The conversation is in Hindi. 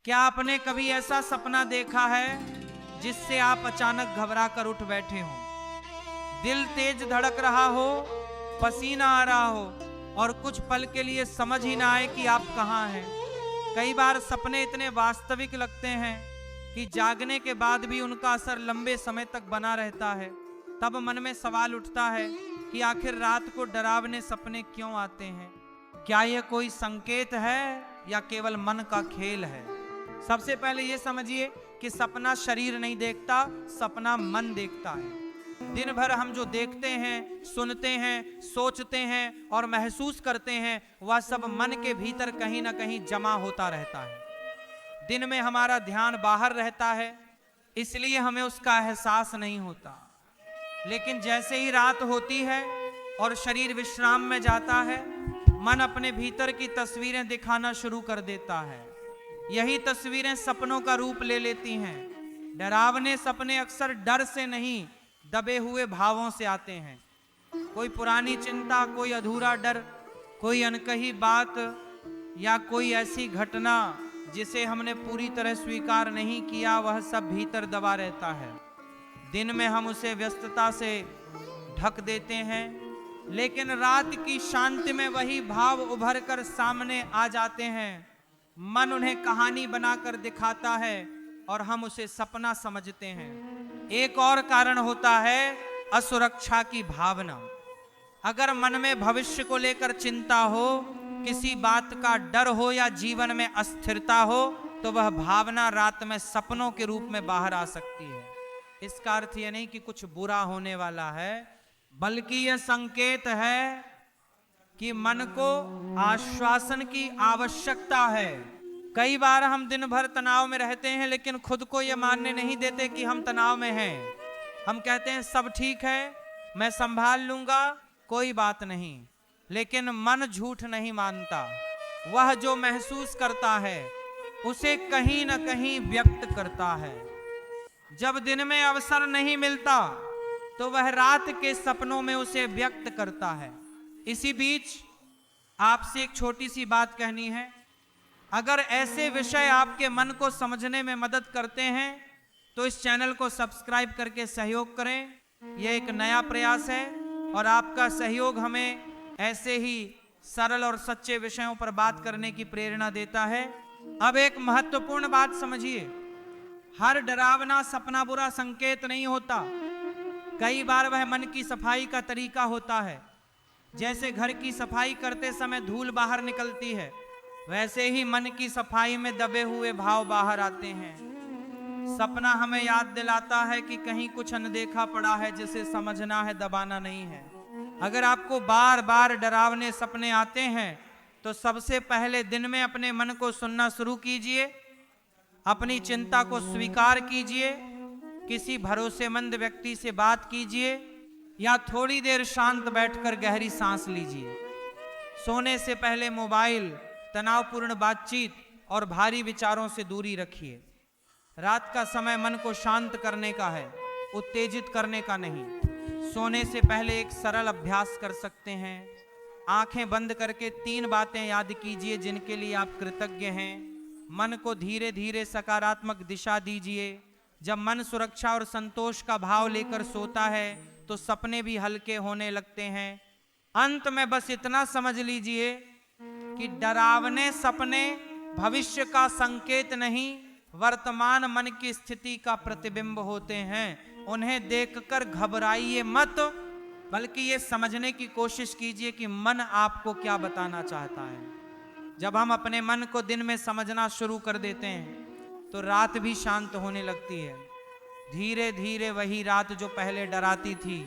क्या आपने कभी ऐसा सपना देखा है जिससे आप अचानक घबरा कर उठ बैठे हो, दिल तेज धड़क रहा हो, पसीना आ रहा हो और कुछ पल के लिए समझ ही ना आए कि आप कहाँ हैं। कई बार सपने इतने वास्तविक लगते हैं कि जागने के बाद भी उनका असर लंबे समय तक बना रहता है। तब मन में सवाल उठता है कि आखिर रात को डरावने सपने क्यों आते हैं। क्या यह कोई संकेत है या केवल मन का खेल है? सबसे पहले यह समझिए कि सपना शरीर नहीं देखता, सपना मन देखता है। दिन भर हम जो देखते हैं, सुनते हैं, सोचते हैं और महसूस करते हैं, वह सब मन के भीतर कहीं ना कहीं जमा होता रहता है। दिन में हमारा ध्यान बाहर रहता है, इसलिए हमें उसका एहसास नहीं होता। लेकिन जैसे ही रात होती है और शरीर विश्राम में जाता है, मन अपने भीतर की तस्वीरें दिखाना शुरू कर देता है। यही तस्वीरें सपनों का रूप ले लेती हैं। डरावने सपने अक्सर डर से नहीं, दबे हुए भावों से आते हैं। कोई पुरानी चिंता, कोई अधूरा डर, कोई अनकही बात या कोई ऐसी घटना जिसे हमने पूरी तरह स्वीकार नहीं किया, वह सब भीतर दबा रहता है। दिन में हम उसे व्यस्तता से ढक देते हैं, लेकिन रात की शांति में वही भाव उभर कर सामने आ जाते हैं। मन उन्हें कहानी बनाकर दिखाता है और हम उसे सपना समझते हैं। एक और कारण होता है असुरक्षा की भावना। अगर मन में भविष्य को लेकर चिंता हो, किसी बात का डर हो या जीवन में अस्थिरता हो, तो वह भावना रात में सपनों के रूप में बाहर आ सकती है। इसका अर्थ यह नहीं कि कुछ बुरा होने वाला है, बल्कि यह संकेत है कि मन को आश्वासन की आवश्यकता है। कई बार हम दिन भर तनाव में रहते हैं, लेकिन खुद को यह मानने नहीं देते कि हम तनाव में हैं। हम कहते हैं सब ठीक है, मैं संभाल लूंगा, कोई बात नहीं। लेकिन मन झूठ नहीं मानता। वह जो महसूस करता है उसे कहीं ना कहीं व्यक्त करता है। जब दिन में अवसर नहीं मिलता तो वह रात के सपनों में उसे व्यक्त करता है। इसी बीच आपसे एक छोटी सी बात कहनी है। अगर ऐसे विषय आपके मन को समझने में मदद करते हैं तो इस चैनल को सब्सक्राइब करके सहयोग करें। यह एक नया प्रयास है और आपका सहयोग हमें ऐसे ही सरल और सच्चे विषयों पर बात करने की प्रेरणा देता है। अब एक महत्वपूर्ण बात समझिए, हर डरावना सपना बुरा संकेत नहीं होता। कई बार वह मन की सफाई का तरीका होता है। जैसे घर की सफाई करते समय धूल बाहर निकलती है, वैसे ही मन की सफाई में दबे हुए भाव बाहर आते हैं। सपना हमें याद दिलाता है कि कहीं कुछ अनदेखा पड़ा है जिसे समझना है, दबाना नहीं है। अगर आपको बार बार डरावने सपने आते हैं तो सबसे पहले दिन में अपने मन को सुनना शुरू कीजिए, अपनी चिंता को स्वीकार कीजिए, किसी भरोसेमंद व्यक्ति से बात कीजिए या थोड़ी देर शांत बैठकर गहरी सांस लीजिए। सोने से पहले मोबाइल, तनावपूर्ण बातचीत और भारी विचारों से दूरी रखिए। रात का समय मन को शांत करने का है, उत्तेजित करने का नहीं। सोने से पहले एक सरल अभ्यास कर सकते हैं। आंखें बंद करके 3 बातें याद कीजिए जिनके लिए आप कृतज्ञ हैं। मन को धीरे धीरे सकारात्मक दिशा दीजिए। जब मन सुरक्षा और संतोष का भाव लेकर सोता है तो सपने भी हल्के होने लगते हैं। अंत में बस इतना समझ लीजिए कि डरावने सपने भविष्य का संकेत नहीं, वर्तमान मन की स्थिति का प्रतिबिंब होते हैं। उन्हें देखकर घबराइए मत, बल्कि ये समझने की कोशिश कीजिए कि मन आपको क्या बताना चाहता है। जब हम अपने मन को दिन में समझना शुरू कर देते हैं तो रात भी शांत होने लगती है। धीरे धीरे वही रात जो पहले डराती थी